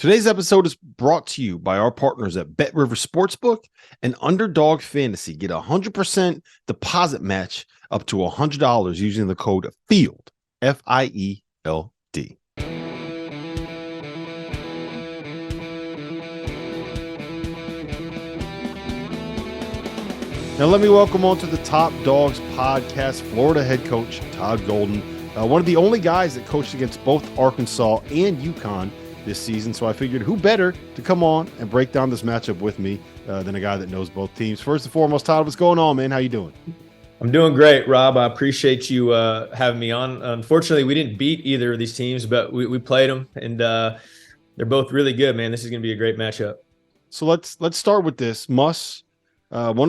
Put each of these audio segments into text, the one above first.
Today's episode is brought to you by our partners at Bet River Sportsbook and Underdog Fantasy. Get a 100% deposit match up to $100 using the code FIELD, F-I-E-L-D. Now let me welcome on to the Top Dogs podcast, Florida head coach Todd Golden, one of the only guys that coached against both Arkansas and UConn this season. So I figured who better to come on and break down this matchup with me than a guy that knows both teams. First and foremost, Todd, what's going on, man? How you doing? I'm doing great, Rob. I appreciate you having me on. Unfortunately, we didn't beat either of these teams, but we played them, and they're both really good, man. This is going to be a great matchup. So let's start with this. One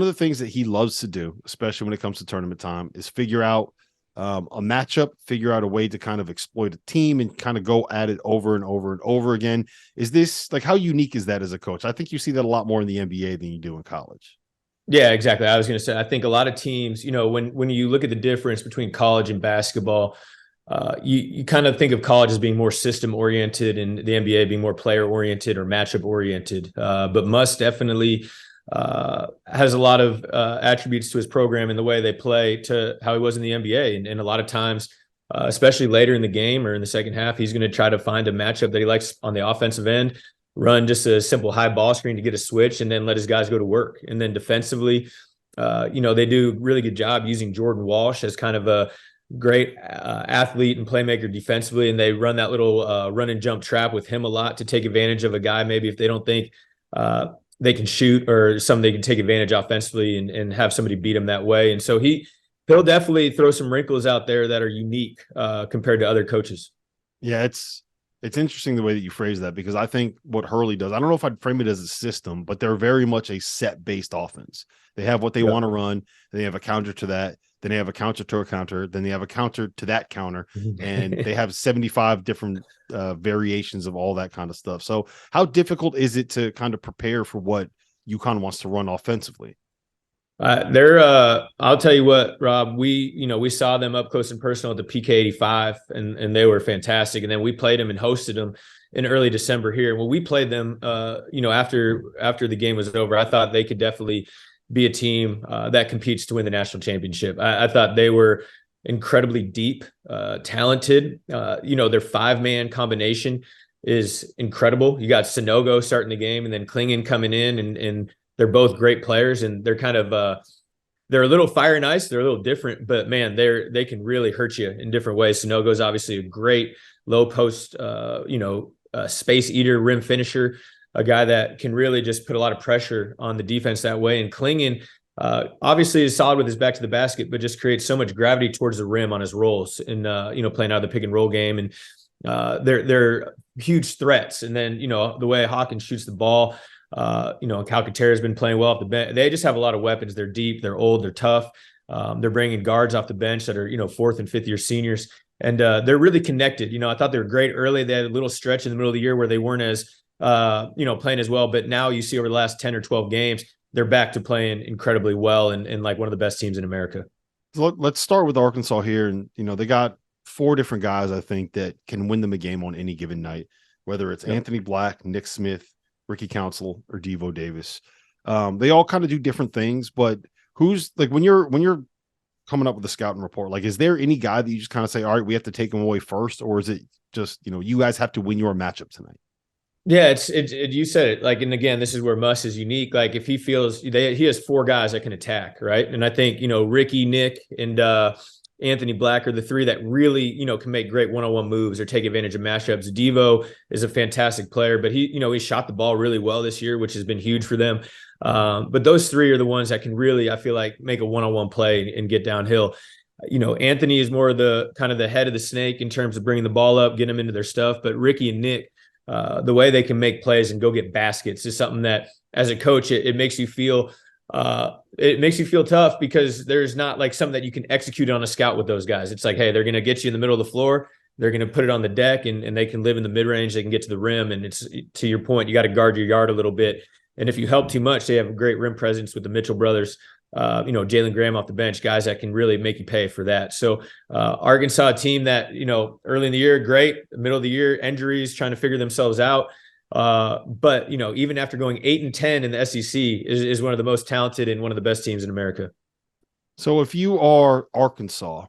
of the things that he loves to do, especially when it comes to tournament time, is figure out a matchup, figure out a way to kind of exploit a team and kind of go at it over and over and over again. Is this like, how unique is that as a coach? I think you see that a lot more in the NBA than you do in college. Yeah, exactly. I was going to say, I think a lot of teams, you know, when you look at the difference between college and basketball, you kind of think of college as being more system oriented and the NBA being more player oriented or matchup oriented. But Muss definitely has a lot of attributes to his program and the way they play to how he was in the NBA. And a lot of times, especially later in the game or in the second half, he's going to try to find a matchup that he likes on the offensive end, run just a simple high ball screen to get a switch, and then let his guys go to work. And then defensively, they do a really good job using Jordan Walsh as kind of a great athlete and playmaker defensively. And they run that little run and jump trap with him a lot to take advantage of a guy maybe if they don't think they can shoot or something they can take advantage offensively and have somebody beat him that way. And so he'll definitely throw some wrinkles out there that are unique compared to other coaches. Yeah, it's interesting the way that you phrase that, because I think what Hurley does, I don't know if I'd frame it as a system, but they're very much a set-based offense. They have what they want to run, they have a counter to that, then they have a counter to a counter, then they have a counter to that counter, and they have 75 different variations of all that kind of stuff. So how difficult is it to kind of prepare for what UConn wants to run offensively? I'll tell you what, Rob, we saw them up close and personal at the PK85 and they were fantastic. And then we played them and hosted them in early December here. When we played them, after the game was over, I thought they could definitely be a team that competes to win the national championship. I thought they were incredibly deep, talented. Their 5-man combination is incredible. You got Sanogo starting the game and then Klingon coming in and they're both great players, and they're kind of they're a little fire and ice. They're a little different, but man, they can really hurt you in different ways. Sanogo is obviously a great low post, space eater, rim finisher, a guy that can really just put a lot of pressure on the defense that way. And Klingon obviously is solid with his back to the basket, but just creates so much gravity towards the rim on his rolls and playing out of the pick and roll game. And they're huge threats. And then the way Hawkins shoots the ball. Calcaterra has been playing well off the bench. They just have a lot of weapons. They're deep, they're old, they're tough. They're bringing guards off the bench that are, 4th and 5th year seniors. And they're really connected. I thought they were great early. They had a little stretch in the middle of the year where they weren't as, playing as well. But now you see over the last 10 or 12 games, they're back to playing incredibly well and like one of the best teams in America. So let's start with Arkansas here. And, they got 4 different guys, I think, that can win them a game on any given night, whether it's Anthony Black, Nick Smith, Ricky Council, or Devo Davis. They all kind of do different things, but who's like, when you're coming up with a scouting report, like, is there any guy that you just kind of say, all right, we have to take him away first? Or is it just, you guys have to win your matchup tonight? Yeah, you said it. Like, and again, this is where Muss is unique. Like, if he feels he has 4 guys that can attack, right? And I think, Ricky, Nick, and Anthony Black are the 3 that really, can make great one-on-one moves or take advantage of matchups. Devo is a fantastic player, but he shot the ball really well this year, which has been huge for them. But those 3 are the ones that can really, I feel like, make a one-on-one play and get downhill. Anthony is more of the kind of the head of the snake in terms of bringing the ball up, getting them into their stuff. But Ricky and Nick, the way they can make plays and go get baskets is something that, as a coach, it makes you feel tough, because there's not like something that you can execute on a scout with those guys. It's like, hey, they're going to get you in the middle of the floor. They're going to put it on the deck and they can live in the mid range. They can get to the rim. And it's, to your point, you got to guard your yard a little bit. And if you help too much, they have a great rim presence with the Mitchell brothers, Jalen Graham off the bench, guys that can really make you pay for that. So Arkansas team that, early in the year, great, middle of the year, injuries, trying to figure themselves out. But even after going 8-10 in the SEC, is one of the most talented and one of the best teams in America. So if you are Arkansas,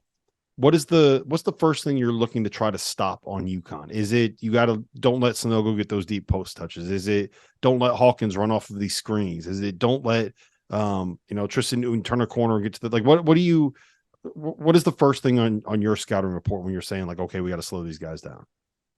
what's the first thing you're looking to try to stop on UConn? Is it don't let Sanogo get those deep post touches? Is it don't let Hawkins run off of these screens? Is it don't let Tristan Newton turn a corner and get to the what is the first thing on your scouting report when you're saying like, okay, we got to slow these guys down?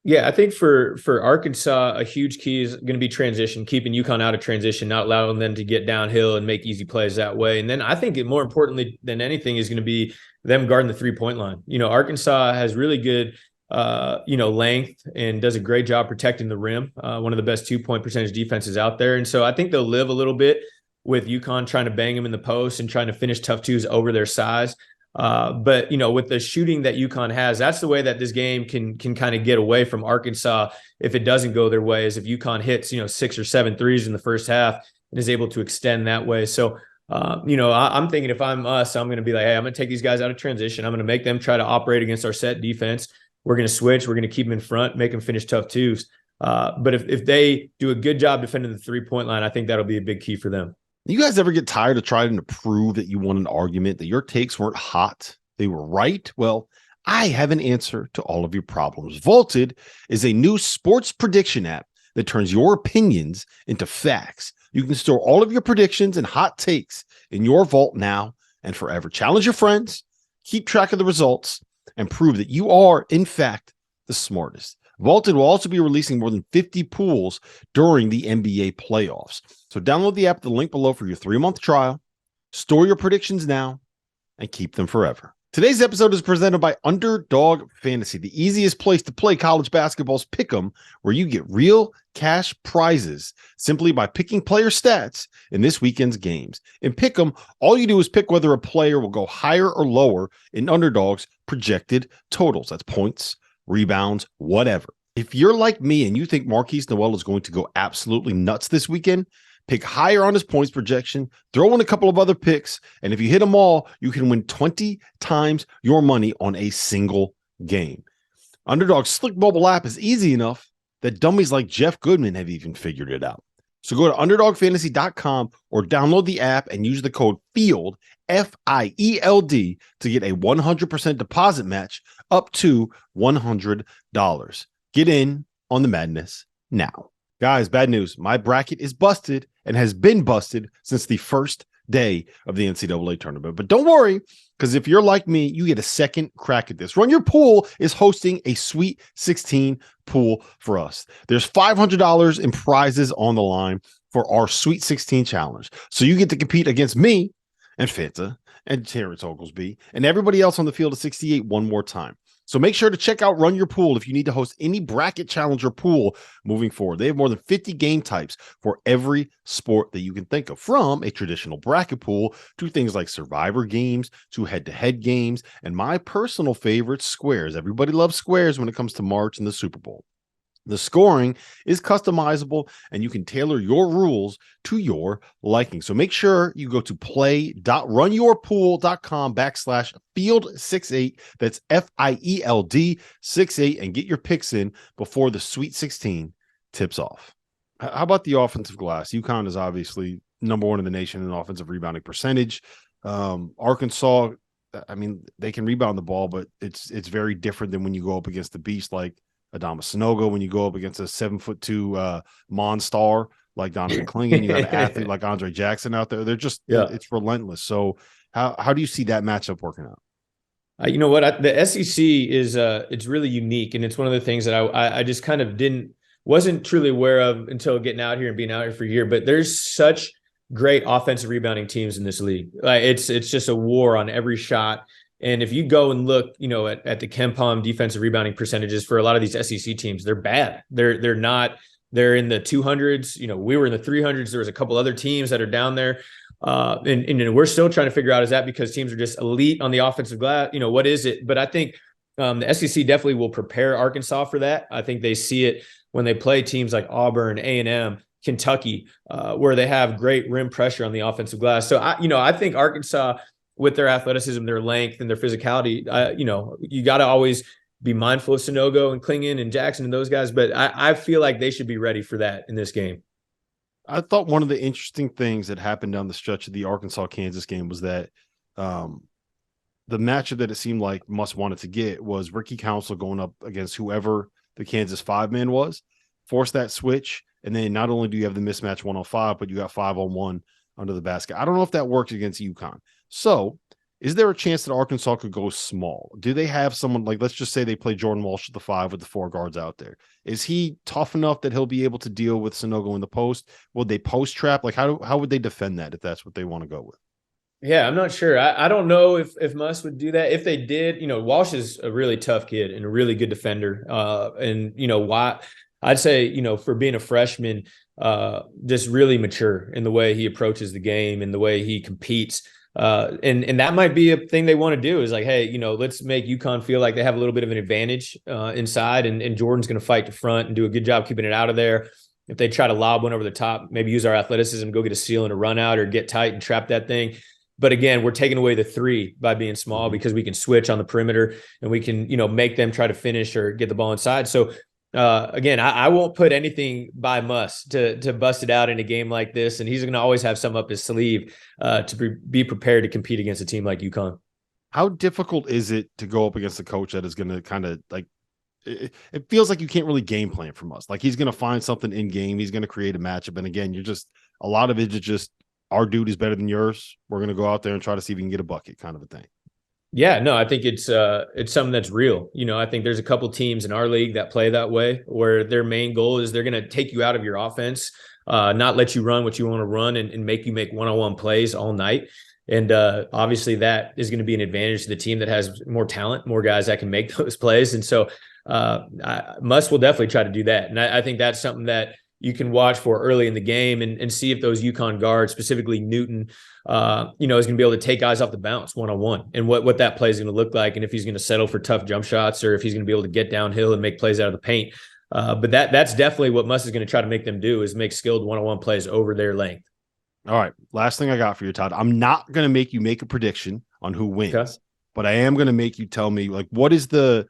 Yeah, I think for Arkansas, a huge key is going to be transition, keeping UConn out of transition, not allowing them to get downhill and make easy plays that way. And then I think more importantly than anything is going to be them guarding the 3-point line. Arkansas has really good, length and does a great job protecting the rim. One of the best 2-point percentage defenses out there. And so I think they'll live a little bit with UConn trying to bang them in the post and trying to finish tough twos over their size. But with the shooting that UConn has, that's the way that this game can kind of get away from Arkansas if it doesn't go their way, is if UConn hits 6 or 7 threes in the first half and is able to extend that way. So I'm thinking if I'm us, I'm going to be like, hey, I'm going to take these guys out of transition. I'm going to make them try to operate against our set defense. We're going to switch. We're going to keep them in front, make them finish tough twos. But if they do a good job defending the 3-point line, I think that'll be a big key for them. You guys ever get tired of trying to prove that you won an argument, that your takes weren't hot, they were right? Well, I have an answer to all of your problems. Vaulted is a new sports prediction app that turns your opinions into facts. You can store all of your predictions and hot takes in your vault now and forever. Challenge your friends, keep track of the results, and prove that you are, in fact, the smartest. Vaulted will also be releasing more than 50 pools during the NBA playoffs. So download the app, the link below for your 3-month trial, store your predictions now, and keep them forever. Today's episode is presented by Underdog Fantasy, the easiest place to play college basketball's pick'em, where you get real cash prizes simply by picking player stats in this weekend's games. In pick'em, all you do is pick whether a player will go higher or lower in Underdog's projected totals. That's points, rebounds, whatever. If you're like me and you think Marquise Noel is going to go absolutely nuts this weekend, pick higher on his points projection, throw in a couple of other picks, and if you hit them all, you can win 20 times your money on a single game. Underdog's slick mobile app is easy enough that dummies like Jeff Goodman have even figured it out. So go to UnderdogFantasy.com or download the app and use the code FIELD, FIELD, to get a 100% deposit match up to $100. Get in on the madness now. Guys, bad news. My bracket is busted and has been busted since the first day of the NCAA tournament. But don't worry, because if you're like me, you get a second crack at this. Run Your Pool is hosting a Sweet 16 pool for us. There's $500 in prizes on the line for our Sweet 16 challenge. So you get to compete against me and Fanta and Terrence Oglesby and everybody else on the field of 68 one more time. So make sure to check out Run Your Pool if you need to host any bracket challenger pool moving forward. They have more than 50 game types for every sport that you can think of, from a traditional bracket pool to things like survivor games to head-to-head games, and my personal favorite, squares. Everybody loves squares when it comes to March and the Super Bowl. The scoring is customizable, and you can tailor your rules to your liking. So make sure you go to play.runyourpool.com/field68. That's FIELD 68, and get your picks in before the Sweet 16 tips off. How about the offensive glass? UConn is obviously number one in the nation in offensive rebounding percentage. Arkansas, I mean, they can rebound the ball, but it's very different than when you go up against the beast like Adama Sanogo, when you go up against a 7'2" Monstar like Donovan Clingan. You got an athlete like Andre Jackson out there. They're just, it's relentless. So how do you see that matchup working out? You know what? The SEC is it's really unique, and it's one of the things that I just kind of wasn't truly aware of until getting out here and being out here for a year. But there's such great offensive rebounding teams in this league. Like it's just a war on every shot. And if you go and look, at the KenPom defensive rebounding percentages for a lot of these SEC teams, they're bad. They're in the 200s. We were in the 300s. There was a couple other teams that are down there. And we're still trying to figure out, is that because teams are just elite on the offensive glass? What is it? But I think the SEC definitely will prepare Arkansas for that. I think they see it when they play teams like Auburn, A&M, Kentucky, where they have great rim pressure on the offensive glass. So I think Arkansas, with their athleticism, their length, and their physicality, you got to always be mindful of Sunogo and Klingon and Jackson and those guys. But I feel like they should be ready for that in this game. I thought one of the interesting things that happened down the stretch of the Arkansas-Kansas game was that the matchup that it seemed like Muss wanted to get was Ricky Council going up against whoever the Kansas 5-man was, force that switch, and then not only do you have the mismatch 1-on-5, but you got 5-on-1 under the basket. I don't know if that works against UConn. So is there a chance that Arkansas could go small? Do they have someone like, let's just say they play Jordan Walsh at the 5 with the 4 guards out there. Is he tough enough that he'll be able to deal with Sunogo in the post? Will they post trap? Like how would they defend that if that's what they want to go with? Yeah, I'm not sure. I don't know if Muss would do that. If they did, Walsh is a really tough kid and a really good defender. And why I'd say, for being a freshman, just really mature in the way he approaches the game and the way he competes. And that might be a thing they want to do is like, hey, let's make UConn feel like they have a little bit of an advantage inside, and Jordan's going to fight to front and do a good job keeping it out of there. If they try to lob one over the top, maybe use our athleticism, go get a steal and a run out or get tight and trap that thing. But again, we're taking away the 3 by being small because we can switch on the perimeter and we can, make them try to finish or get the ball inside. So again, I won't put anything by Muss to bust it out in a game like this. And he's going to always have some up his sleeve to be prepared to compete against a team like UConn. How difficult is it to go up against a coach that is going to kind of like, it feels like you can't really game plan from Muss. Like he's going to find something in game. He's going to create a matchup. And again, a lot of it is just, our dude is better than yours. We're going to go out there and try to see if we can get a bucket kind of a thing. Yeah, no, I think it's something that's real. I think there's a couple teams in our league that play that way where their main goal is they're going to take you out of your offense, not let you run what you want to run and make you make one-on-one plays all night. And obviously that is going to be an advantage to the team that has more talent, more guys that can make those plays. And so Muss will definitely try to do that. And I think that's something that you can watch for early in the game and see if those UConn guards, specifically Newton, is going to be able to take guys off the bounce one-on-one and what that play is going to look like. And if he's going to settle for tough jump shots or if he's going to be able to get downhill and make plays out of the paint. But that's definitely what Muss is going to try to make them do is make skilled one-on-one plays over their length. All right. Last thing I got for you, Todd. I'm not going to make you make a prediction on who wins, but I am going to make you tell me like, what's the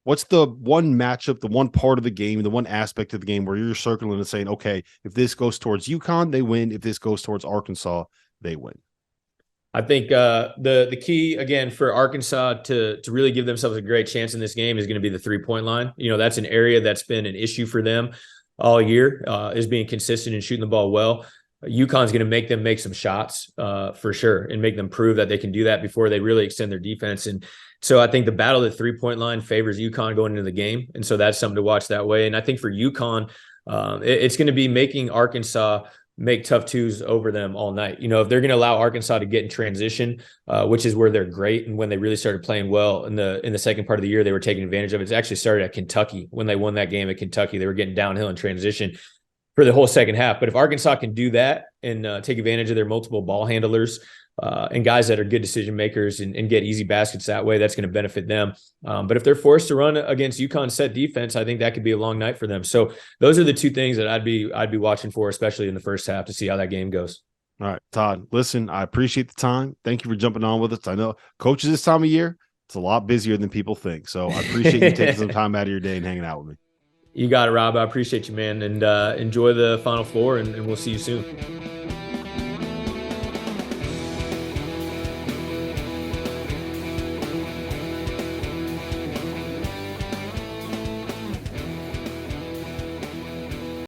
one matchup, the one part of the game, the one aspect of the game where you're circling and saying, okay, if this goes towards UConn, they win. If this goes towards Arkansas, they win. I think the key, again, for Arkansas to really give themselves a great chance in this game is going to be the three-point line. That's an area that's been an issue for them all year, is being consistent and shooting the ball well. UConn's going to make them make some shots for sure and make them prove that they can do that before they really extend their defense. And so I think the battle of the three-point line favors UConn going into the game. And so that's something to watch that way. And I think for UConn, it's going to be making Arkansas make tough twos over them all night. If they're going to allow Arkansas to get in transition, which is where they're great. And when they really started playing well in the second part of the year, they were taking advantage of it. It actually started at Kentucky when they won that game at Kentucky. They were getting downhill in transition for the whole second half. But if Arkansas can do that and take advantage of their multiple ball handlers and guys that are good decision makers and get easy baskets that way, that's going to benefit them. But if they're forced to run against UConn's set defense, I think that could be a long night for them. So those are the two things that I'd be watching for, especially in the first half, to see how that game goes. All right, Todd, listen, I appreciate the time. Thank you for jumping on with us. I know coaches this time of year, it's a lot busier than people think. So I appreciate you taking some time out of your day and hanging out with me. You got it, Rob. I appreciate you, man. And enjoy the Final Four, and we'll see you soon.